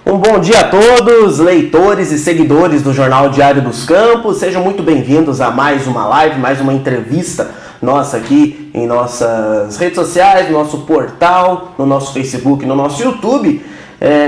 Um bom dia a todos, leitores e seguidores do Jornal Diário dos Campos. Sejam muito bem-vindos a mais uma live, mais uma entrevista nossa aqui em nossas redes sociais, no nosso portal, no nosso Facebook, no nosso YouTube.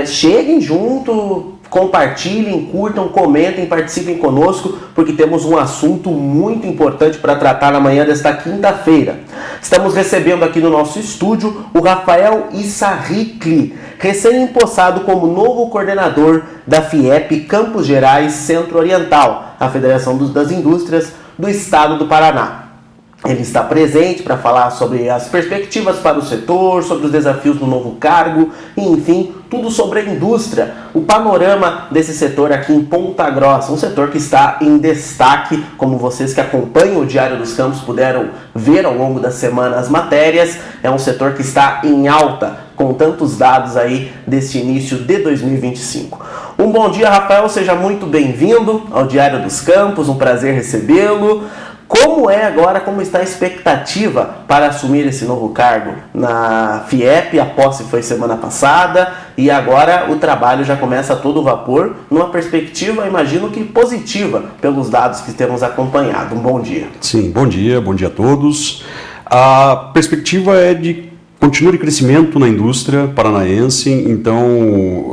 Cheguem junto, compartilhem, curtam, comentem, participem conosco, porque temos um assunto muito importante para tratar na manhã desta quinta-feira. Estamos recebendo aqui no nosso estúdio o Rafael Issarricli, recém-empossado como novo coordenador da FIEP Campos Gerais Centro-Oriental, a Federação das Indústrias do Estado do Paraná. Ele está presente para falar sobre as perspectivas para o setor, sobre os desafios do novo cargo, e, enfim, tudo sobre a indústria, o panorama desse setor aqui em Ponta Grossa, um setor que está em destaque, como vocês que acompanham o Diário dos Campos puderam ver ao longo da semana as matérias, é um setor que está em alta, com tantos dados aí deste início de 2025. Um bom dia, Rafael, seja muito bem-vindo ao Diário dos Campos, um prazer recebê-lo. Como está a expectativa para assumir esse novo cargo na FIEP? A posse foi semana passada e agora o trabalho já começa a todo vapor, numa perspectiva, imagino que positiva, pelos dados que temos acompanhado. Um bom dia. Sim, bom dia a todos. A perspectiva é de continuo de crescimento na indústria paranaense, então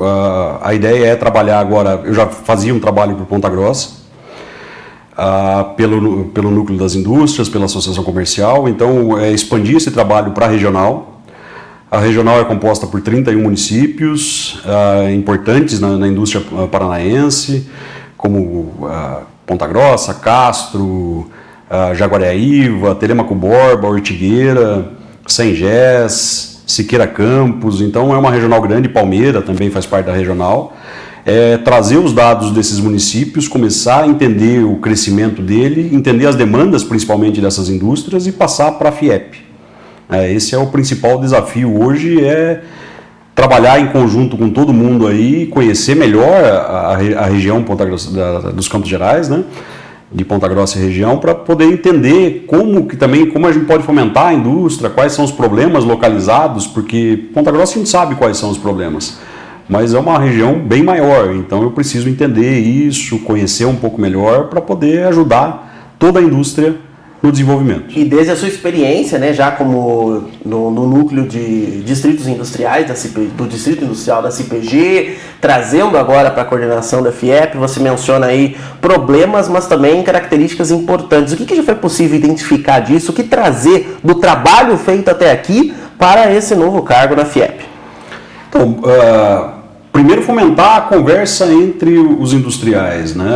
a ideia é trabalhar agora. Eu já fazia um trabalho por Ponta Grossa, pelo núcleo das indústrias, pela associação comercial, então expandir esse trabalho para a regional. A regional é composta por 31 municípios importantes na indústria paranaense, como Ponta Grossa, Castro, Jaguariaíva, Telêmaco Borba, Ortigueira, Sengés, Siqueira Campos. Então é uma regional grande. Palmeira também faz parte da regional. Trazer os dados desses municípios, começar a entender o crescimento dele, entender as demandas principalmente dessas indústrias e passar para a FIEP. Esse é o principal desafio hoje, é trabalhar em conjunto com todo mundo aí, conhecer melhor a região dos Campos Gerais, né? De Ponta Grossa e região, para poder entender como a gente pode fomentar a indústria, quais são os problemas localizados, porque Ponta Grossa a gente sabe quais são os problemas, mas é uma região bem maior, então eu preciso entender isso, conhecer um pouco melhor para poder ajudar toda a indústria no desenvolvimento. E desde a sua experiência, né, já como no núcleo de distritos industriais, do Distrito Industrial da CPG, trazendo agora para a coordenação da FIEP, você menciona aí problemas, mas também características importantes. O que já foi possível identificar disso? O que trazer do trabalho feito até aqui para esse novo cargo na FIEP? Então, primeiro fomentar a conversa entre os industriais, né?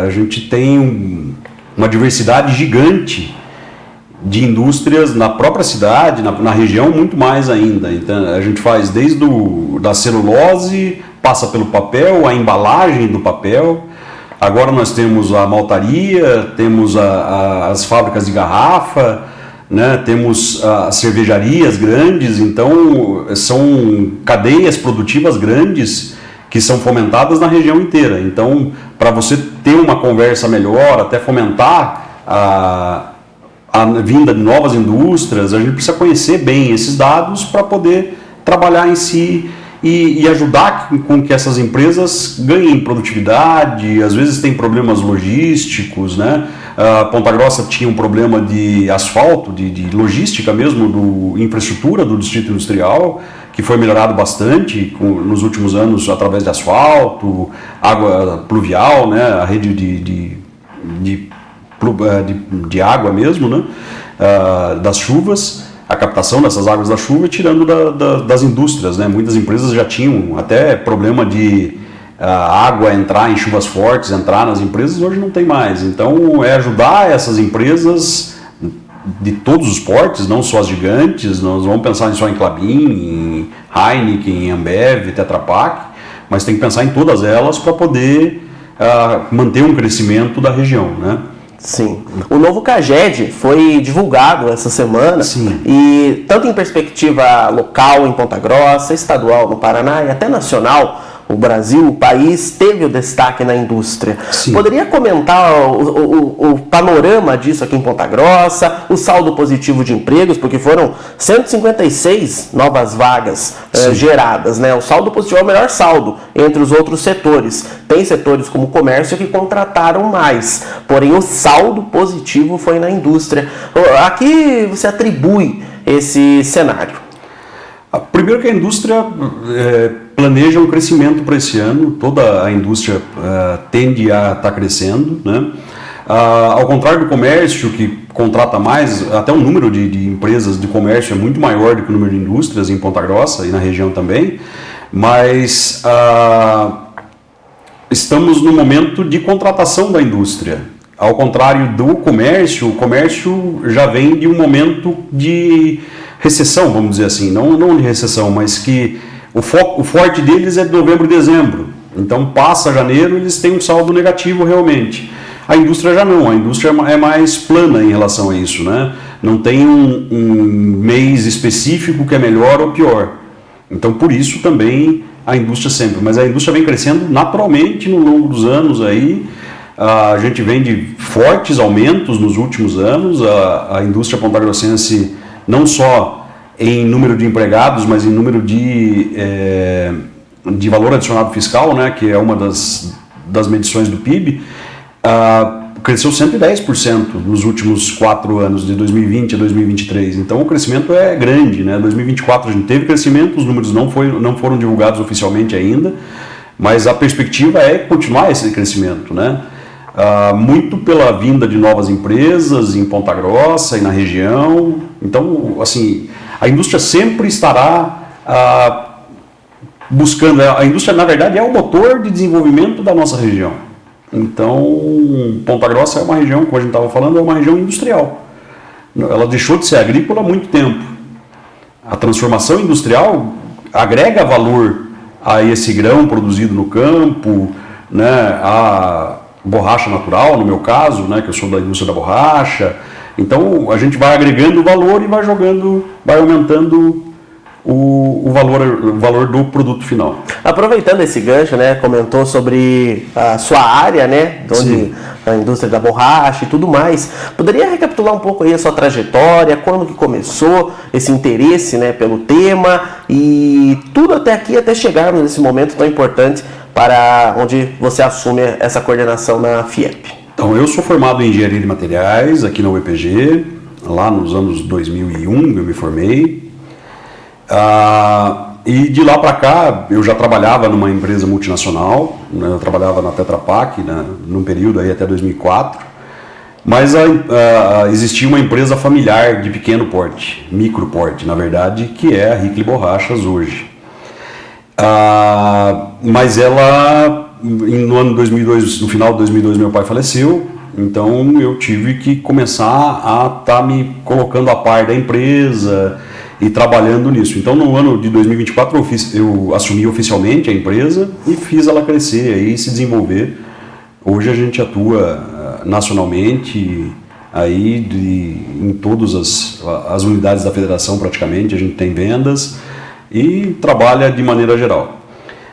A gente tem uma diversidade gigante de indústrias na própria cidade, na região, muito mais ainda. Então, a gente faz desde da celulose, passa pelo papel, a embalagem do papel. Agora nós temos a maltaria, temos as fábricas de garrafa, né? Temos as cervejarias grandes, então são cadeias produtivas grandes que são fomentadas na região inteira. Então, para você ter uma conversa melhor, até fomentar a vinda de novas indústrias, a gente precisa conhecer bem esses dados para poder trabalhar em si e ajudar com que essas empresas ganhem produtividade. Às vezes tem problemas logísticos, né? Ponta Grossa tinha um problema de asfalto, de logística mesmo, infraestrutura do distrito industrial, que foi melhorado bastante nos últimos anos através de asfalto, água pluvial, né? A rede de água mesmo, né? Das chuvas, a captação dessas águas da chuva, tirando das indústrias, né? Muitas empresas já tinham até problema de a água entrar em chuvas fortes, entrar nas empresas, hoje não tem mais. Então é ajudar essas empresas de todos os portes, não só as gigantes. Nós vamos pensar só em Klabin, em Heineken, em Ambev, Tetra Pak, mas tem que pensar em todas elas para poder manter um crescimento da região, né? Sim. O novo CAGED foi divulgado essa semana. Sim. E tanto em perspectiva local em Ponta Grossa, estadual no Paraná e até nacional, o Brasil, o país, teve o destaque na indústria. Sim. Poderia comentar o panorama disso aqui em Ponta Grossa, o saldo positivo de empregos, porque foram 156 novas vagas geradas, né? O saldo positivo é o melhor saldo entre os outros setores. Tem setores como o comércio que contrataram mais, porém o saldo positivo foi na indústria. Aqui você atribui esse cenário? Primeiro que a indústria planeja um crescimento para esse ano, toda a indústria tende a estar crescendo, né? Ao contrário do comércio, que contrata mais, até o número de empresas de comércio é muito maior do que o número de indústrias em Ponta Grossa e na região também, mas estamos no momento de contratação da indústria. Ao contrário do comércio, o comércio já vem de um momento de recessão, vamos dizer assim, não de recessão, mas que o forte deles é de novembro e dezembro. Então passa janeiro, eles têm um saldo negativo realmente. A indústria já não, a indústria é mais plana em relação a isso, né? Não tem um mês específico que é melhor ou pior. Então por isso também a indústria sempre, mas a indústria vem crescendo naturalmente no longo dos anos aí. A gente vem de fortes aumentos nos últimos anos, a indústria pontagrossense não só em número de empregados, mas em número de valor adicionado fiscal, né, que é uma das medições do PIB, cresceu 110% nos últimos 4 anos, de 2020 a 2023. Então o crescimento é grande, né? 2024 a gente teve crescimento, os números não foram divulgados oficialmente ainda, mas a perspectiva é continuar esse crescimento, né? Muito pela vinda de novas empresas em Ponta Grossa e na região. Então, assim, a indústria sempre estará buscando. A indústria, na verdade, é o motor de desenvolvimento da nossa região. Então, Ponta Grossa é uma região, como a gente estava falando, é uma região industrial. Ela deixou de ser agrícola há muito tempo. A transformação industrial agrega valor a esse grão produzido no campo, né, a borracha natural, no meu caso, né, que eu sou da indústria da borracha. Então a gente vai agregando valor e vai aumentando o valor do produto final. Aproveitando esse gancho, né, comentou sobre a sua área, né, onde a indústria da borracha e tudo mais. Poderia recapitular um pouco aí a sua trajetória, quando que começou esse interesse, né, pelo tema e tudo até aqui, até chegarmos nesse momento tão importante para onde você assume essa coordenação na FIEP? Então, eu sou formado em Engenharia de Materiais aqui na UEPG, lá nos anos 2001 eu me formei. E de lá para cá eu já trabalhava numa empresa multinacional, né? Eu trabalhava na Tetra Pak, né, num período aí até 2004, mas existia uma empresa familiar de pequeno porte, micro porte na verdade, que é a Hickley Borrachas hoje. Mas ela, no ano 2002, no final de 2002 meu pai faleceu, então eu tive que começar a estar me colocando a par da empresa e trabalhando nisso. Então no ano de 2024 eu assumi oficialmente a empresa e fiz ela crescer e se desenvolver. Hoje a gente atua nacionalmente aí em todas as unidades da federação praticamente, a gente tem vendas e trabalha de maneira geral.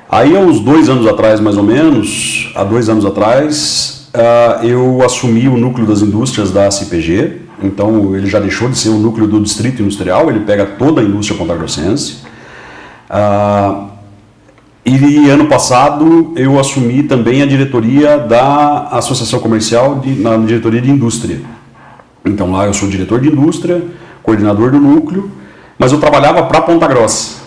Aí há uns 2 anos atrás, mais ou menos, há 2 anos atrás, eu assumi o núcleo das indústrias da CPG. Então ele já deixou de ser o núcleo do distrito industrial, ele pega toda a indústria pontagrossense. E ano passado eu assumi também a diretoria da Associação Comercial, na diretoria de indústria. Então lá eu sou diretor de indústria, coordenador do núcleo, mas eu trabalhava para Ponta Grossa.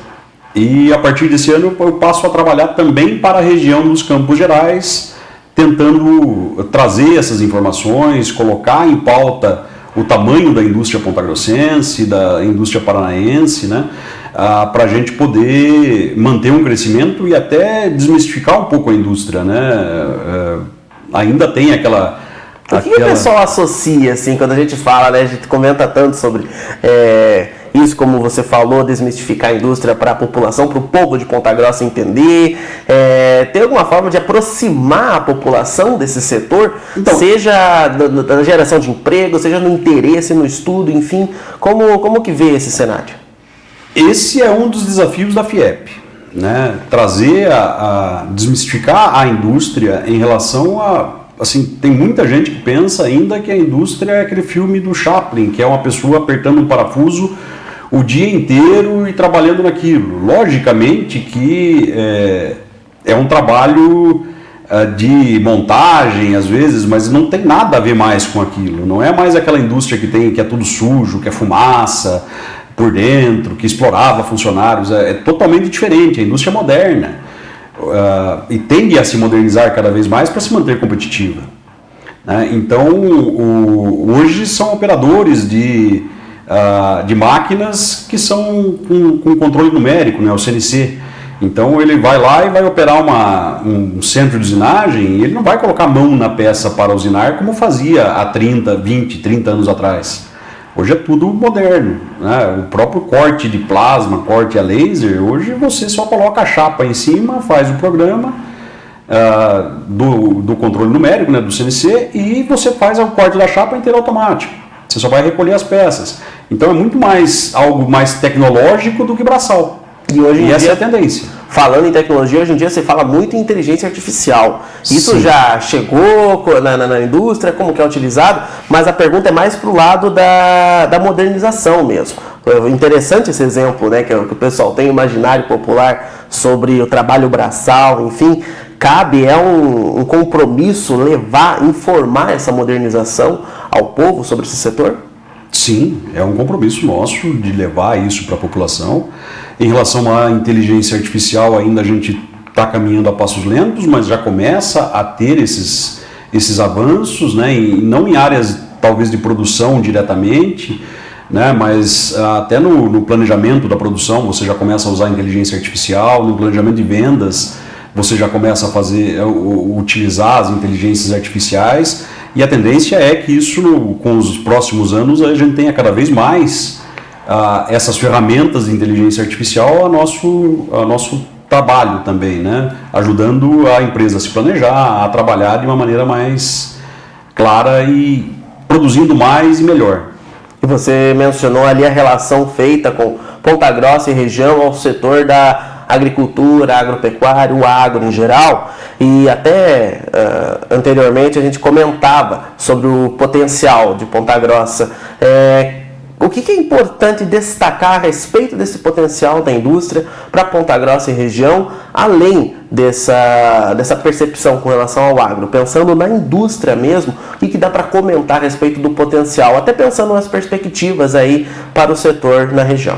E a partir desse ano eu passo a trabalhar também para a região dos Campos Gerais, tentando trazer essas informações, colocar em pauta o tamanho da indústria pontagrossense, da indústria paranaense, né, para a gente poder manter um crescimento e até desmistificar um pouco a indústria, né? Ainda tem aquela... O que o pessoal associa, assim, quando a gente fala, né, a gente comenta tanto sobre isso, como você falou, desmistificar a indústria para a população, para o povo de Ponta Grossa entender. Tem alguma forma de aproximar a população desse setor, então, seja da geração de emprego, seja no interesse, no estudo, enfim, como que vê esse cenário? Esse é um dos desafios da FIEP, né, trazer a desmistificar a indústria em relação a, assim, tem muita gente que pensa ainda que a indústria é aquele filme do Chaplin, que é uma pessoa apertando um parafuso o dia inteiro e trabalhando naquilo. Logicamente que é um trabalho de montagem às vezes, mas não tem nada a ver mais com aquilo. Não é mais aquela indústria que é tudo sujo, que é fumaça por dentro, que explorava funcionários. É totalmente diferente, a indústria moderna. E tende a se modernizar cada vez mais para se manter competitiva. Né? Então, hoje são operadores de máquinas que são com controle numérico, né, o CNC. Então ele vai lá e vai operar um centro de usinagem e ele não vai colocar a mão na peça para usinar como fazia há 20, 30 anos atrás. Hoje é tudo moderno, né? O próprio corte de plasma, corte a laser, hoje você só coloca a chapa em cima, faz o programa do controle numérico, né, do CNC, e você faz o corte da chapa inteiro automático. Você só vai recolher as peças. Então é muito mais algo mais tecnológico do que braçal. E essa é a tendência. Falando em tecnologia, hoje em dia se fala muito em inteligência artificial. Isso Sim. já chegou na indústria, como que é utilizado, mas a pergunta é mais para o lado da modernização mesmo. Interessante esse exemplo, né, que o pessoal tem, o imaginário popular sobre o trabalho braçal, enfim. Cabe, um compromisso informar essa modernização ao povo sobre esse setor? Sim, é um compromisso nosso de levar isso para a população. Em relação à inteligência artificial, ainda a gente está caminhando a passos lentos, mas já começa a ter esses avanços, né? Não em áreas talvez de produção diretamente, né? Mas até no planejamento da produção você já começa a usar inteligência artificial, no planejamento de vendas você já começa a utilizar as inteligências artificiais, e a tendência é que isso, com os próximos anos, a gente tenha cada vez mais essas ferramentas de inteligência artificial a nosso trabalho também, né? Ajudando a empresa a se planejar, a trabalhar de uma maneira mais clara e produzindo mais e melhor. E você mencionou ali a relação feita com Ponta Grossa e região ao setor da agricultura, agropecuária, o agro em geral, e até anteriormente a gente comentava sobre o potencial de Ponta Grossa. O que é importante destacar a respeito desse potencial da indústria para Ponta Grossa e região, além dessa percepção com relação ao agro? Pensando na indústria mesmo, o que dá para comentar a respeito do potencial, até pensando nas perspectivas aí para o setor na região?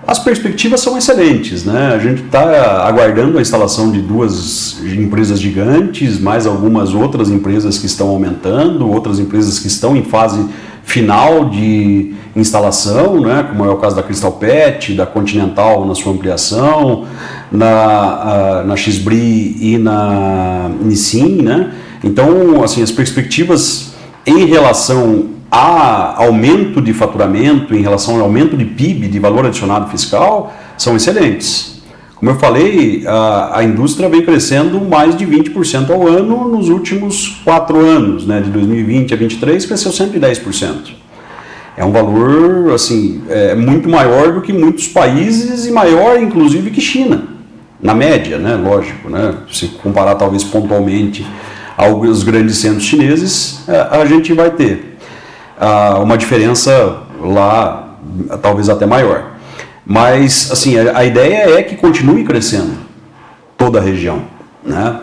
As perspectivas são excelentes, né? A gente está aguardando a instalação de 2 empresas gigantes, mais algumas outras empresas que estão aumentando, outras empresas que estão em fase final de instalação, né? Como é o caso da Crystal Pet, da Continental na sua ampliação, na Xbri e na Nissin, né? Então, assim, as perspectivas em relação a aumento de faturamento, em relação ao aumento de PIB, de valor adicionado fiscal, são excelentes. Como eu falei, a indústria vem crescendo mais de 20% ao ano nos últimos 4 anos, né? De 2020 a 2023 cresceu 110%. É um valor assim, muito maior do que muitos países e maior inclusive que China, na média, né? Lógico, né? Se comparar talvez pontualmente aos grandes centros chineses, a gente vai ter uma diferença lá talvez até maior. Mas assim, a ideia é que continue crescendo toda a região, né?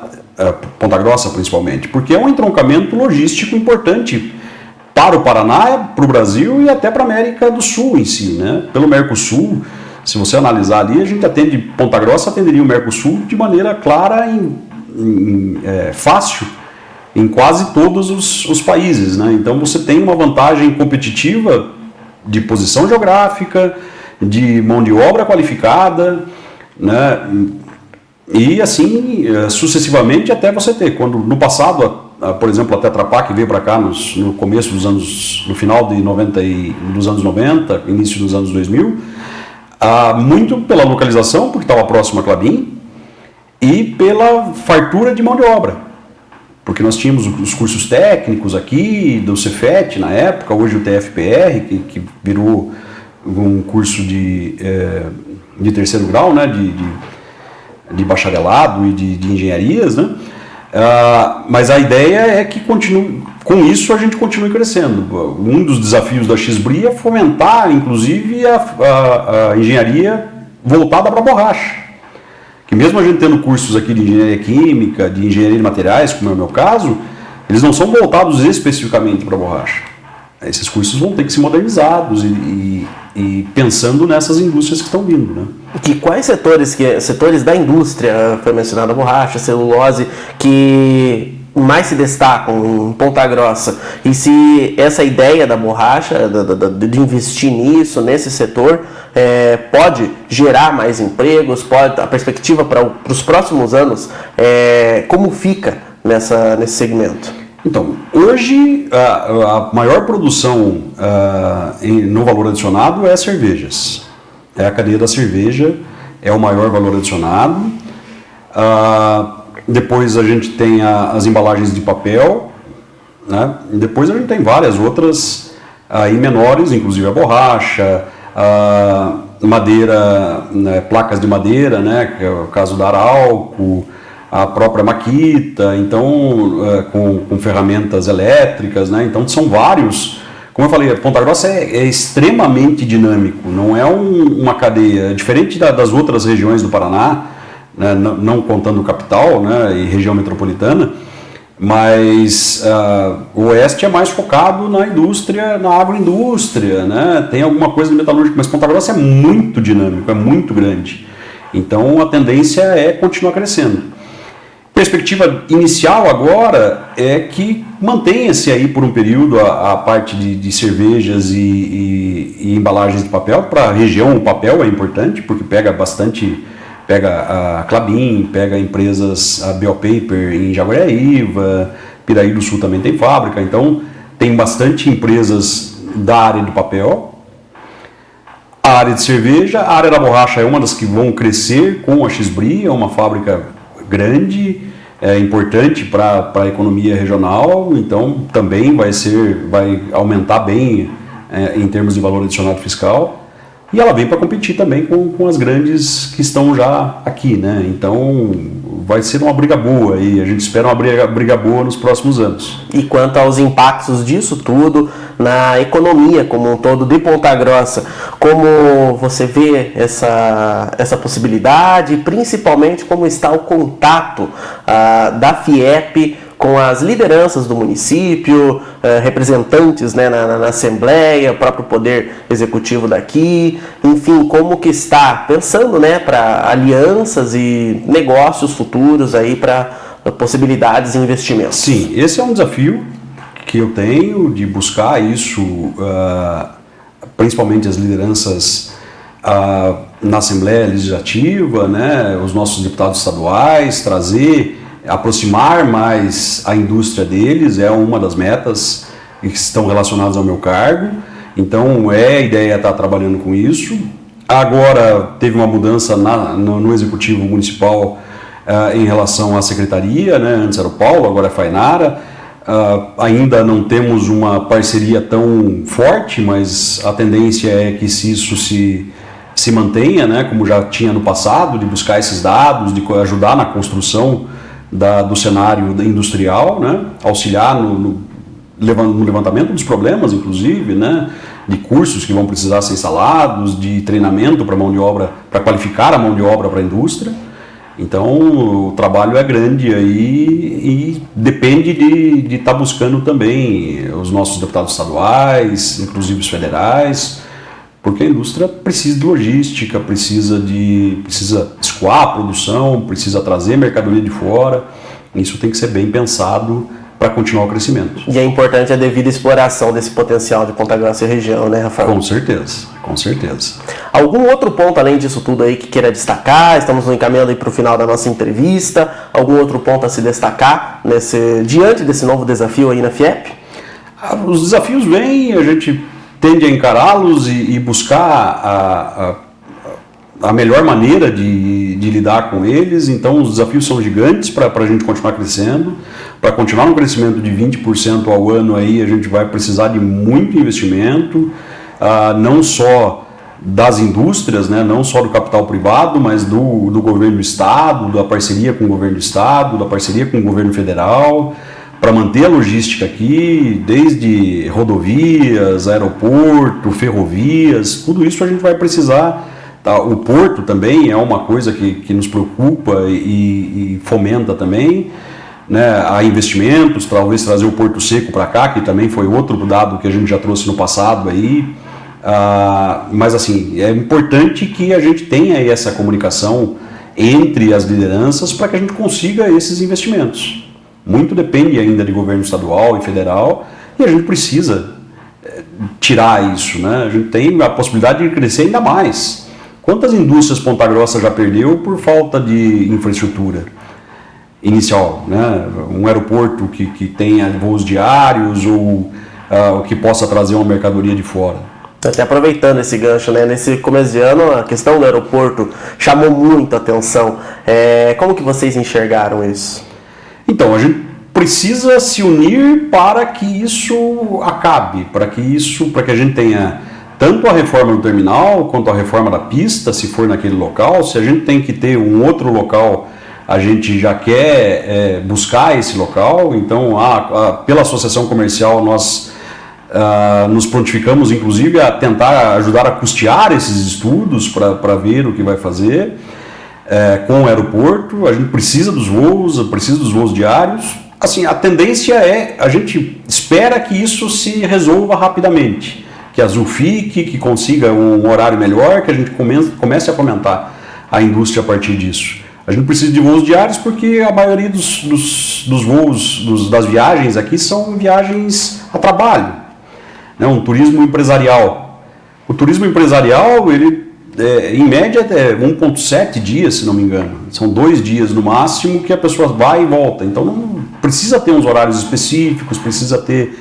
Ponta Grossa principalmente, porque é um entroncamento logístico importante para o Paraná, para o Brasil e até para a América do Sul em si, né? Pelo Mercosul, se você analisar ali, a gente atende, Ponta Grossa atenderia o Mercosul de maneira clara fácil em quase todos os países, né? Então você tem uma vantagem competitiva de posição geográfica, de mão de obra qualificada, né? E assim sucessivamente até você ter, quando no passado, por exemplo, a Tetra Pak veio para cá no começo dos anos, no final dos anos 90, início dos anos 2000, muito pela localização, porque estava próximo a Klabin, e pela fartura de mão de obra. Porque nós tínhamos os cursos técnicos aqui, do Cefet na época, hoje o TFPR, que virou um curso de terceiro grau, né, de bacharelado e de engenharias, né? Mas a ideia é que com isso a gente continue crescendo. Um dos desafios da XBRI é fomentar, inclusive, a engenharia voltada para a borracha. Que mesmo a gente tendo cursos aqui de engenharia química, de engenharia de materiais, como é o meu caso, eles não são voltados especificamente para a borracha. Esses cursos vão ter que ser modernizados e pensando nessas indústrias que estão vindo, né? E quais setores da indústria, foi mencionada a borracha, a celulose, que mais se destacam em Ponta Grossa? E se essa ideia da borracha, de investir nisso, nesse setor, pode gerar mais empregos, a perspectiva para os próximos anos, como fica nesse segmento? Então, hoje a maior produção no valor adicionado é cervejas. É a cadeia da cerveja, é o maior valor adicionado. Depois a gente tem as embalagens de papel, né? E depois a gente tem várias outras aí menores, inclusive a borracha, madeira, né, placas de madeira, né, que é o caso da Arauco, a própria Makita, então com ferramentas elétricas, né? Então são vários. Como eu falei, Ponta Grossa é extremamente dinâmico, não é uma cadeia diferente das outras regiões do Paraná, né, não contando capital, né, e região metropolitana, mas o oeste é mais focado na indústria, na agroindústria, né, tem alguma coisa de metalúrgica, mas Ponta Grossa é muito dinâmico, é muito grande, então a tendência é continuar crescendo. Perspectiva inicial agora é que mantenha-se aí por um período a parte de cervejas e embalagens de papel. Para a região o papel é importante porque pega a Klabin, pega empresas, a Biopaper em Jaguariúna, Piraí do Sul também tem fábrica, então tem bastante empresas da área do papel. A área de cerveja, a área da borracha é uma das que vão crescer com a XBRI, é uma fábrica grande, importante para a economia regional, então também vai aumentar bem em termos de valor adicionado fiscal, e ela vem para competir também com as grandes que estão já aqui, né? Então vai ser uma briga boa e a gente espera uma briga boa nos próximos anos. E quanto aos impactos disso tudo na economia como um todo de Ponta Grossa, como você vê essa possibilidade, principalmente como está o contato da FIEP com as lideranças do município, representantes, né, na Assembleia, o próprio Poder Executivo daqui, enfim, como que está pensando, né, para alianças e negócios futuros aí para possibilidades e investimentos? Sim, esse é um desafio que eu tenho de buscar isso, principalmente as lideranças na Assembleia Legislativa, né, os nossos deputados estaduais, aproximar mais a indústria deles, é uma das metas que estão relacionadas ao meu cargo, então a ideia é estar trabalhando com isso. Agora teve uma mudança no Executivo Municipal em relação à Secretaria, né? Antes era o Paulo, agora é a Fainara. Ainda não temos uma parceria tão forte, mas a tendência é que isso se mantenha, né? Como já tinha no passado, de buscar esses dados, de ajudar na construção do cenário industrial, né? Auxiliar no levantamento dos problemas, inclusive, né? De cursos que vão precisar ser instalados, de treinamento para mão de obra, para qualificar a mão de obra para a indústria. Então o trabalho é grande aí e depende de estar buscando também os nossos deputados estaduais, inclusive os federais, porque a indústria precisa de logística, precisa escoar a produção, precisa trazer mercadoria de fora. Isso tem que ser bem pensado para continuar o crescimento. E é importante a devida exploração desse potencial de Ponta Grossa e região, né, Rafael? Com certeza, com certeza. Algum outro ponto além disso tudo aí que queira destacar? Estamos encaminhando para o final da nossa entrevista. Algum outro ponto a se destacar diante desse novo desafio aí na FIEP? Os desafios vêm, a gente tende a encará-los e buscar a melhor maneira de lidar com eles. Então os desafios são gigantes para a gente continuar crescendo. Para continuar um crescimento de 20% ao ano, aí, a gente vai precisar de muito investimento, não só das indústrias, né, não só do capital privado, mas do governo do estado, da parceria com o governo do estado, da parceria com o governo federal, para manter a logística aqui, desde rodovias, aeroporto, ferrovias, tudo isso a gente vai precisar. Tá? O porto também é uma coisa que nos preocupa e fomenta também, né? Há investimentos, talvez trazer o Porto Seco para cá, que também foi outro dado que a gente já trouxe no passado aí. Mas assim, é importante que a gente tenha aí essa comunicação entre as lideranças para que a gente consiga esses investimentos. Muito depende ainda de governo estadual e federal e a gente precisa tirar isso, né? A gente tem a possibilidade de crescer ainda mais. Quantas indústrias Ponta Grossa já perdeu por falta de infraestrutura inicial, né? Um aeroporto que tenha voos diários ou que possa trazer uma mercadoria de fora. Até aproveitando esse gancho, né? Nesse começo de ano, a questão do aeroporto chamou muita atenção. Como que vocês enxergaram isso? Então, a gente precisa se unir para que isso acabe, para que a gente tenha tanto a reforma do terminal quanto a reforma da pista, se for naquele local. Se a gente tem que ter um outro local, a gente já quer buscar esse local. Então, pela associação comercial, nós nos prontificamos, inclusive, a tentar ajudar a custear esses estudos para ver o que vai fazer com o aeroporto. A gente precisa dos voos diários. Assim, a tendência a gente espera que isso se resolva rapidamente, que a Azul fique, que consiga um horário melhor, que a gente comece a fomentar a indústria a partir disso. A gente precisa de voos diários porque a maioria dos voos, das viagens aqui são viagens a trabalho, né? Um turismo empresarial. O turismo empresarial, ele em média é 1,7 dias, se não me engano. São 2 dias no máximo que a pessoa vai e volta. Então não precisa ter uns horários específicos, precisa ter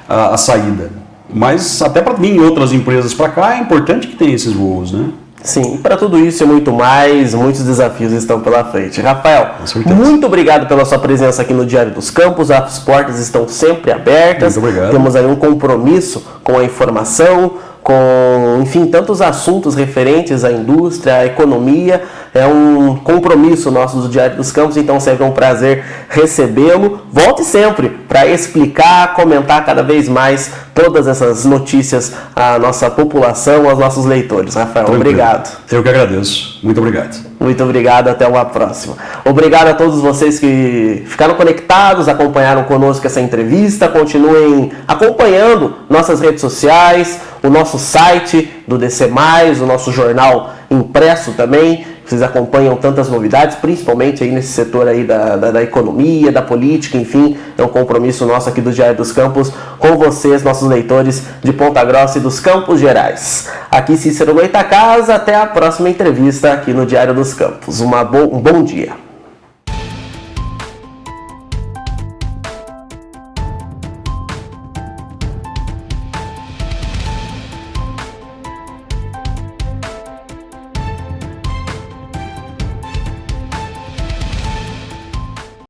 a saída. Mas até para mim e outras empresas para cá é importante que tenha esses voos, né? Sim, para tudo isso e muito mais, muitos desafios estão pela frente. Rafael, muito obrigado pela sua presença aqui no Diário dos Campos. As portas estão sempre abertas. Muito obrigado. Temos aí um compromisso com a informação, com, enfim, tantos assuntos referentes à indústria, à economia. É um compromisso nosso do Diário dos Campos, então sempre é um prazer recebê-lo. Volte sempre para explicar, comentar cada vez mais todas essas notícias à nossa população, aos nossos leitores. Rafael, obrigado. Eu que agradeço. Muito obrigado. Muito obrigado, até uma próxima. Obrigado a todos vocês que ficaram conectados, acompanharam conosco essa entrevista. Continuem acompanhando nossas redes sociais, o nosso site do DC+, o nosso jornal impresso também. Vocês acompanham tantas novidades, principalmente aí nesse setor aí da economia, da política, enfim, é um compromisso nosso aqui do Diário dos Campos com vocês, nossos leitores de Ponta Grossa e dos Campos Gerais. Aqui Cícero Goitacazes, até a próxima entrevista aqui no Diário dos Campos. Um bom dia.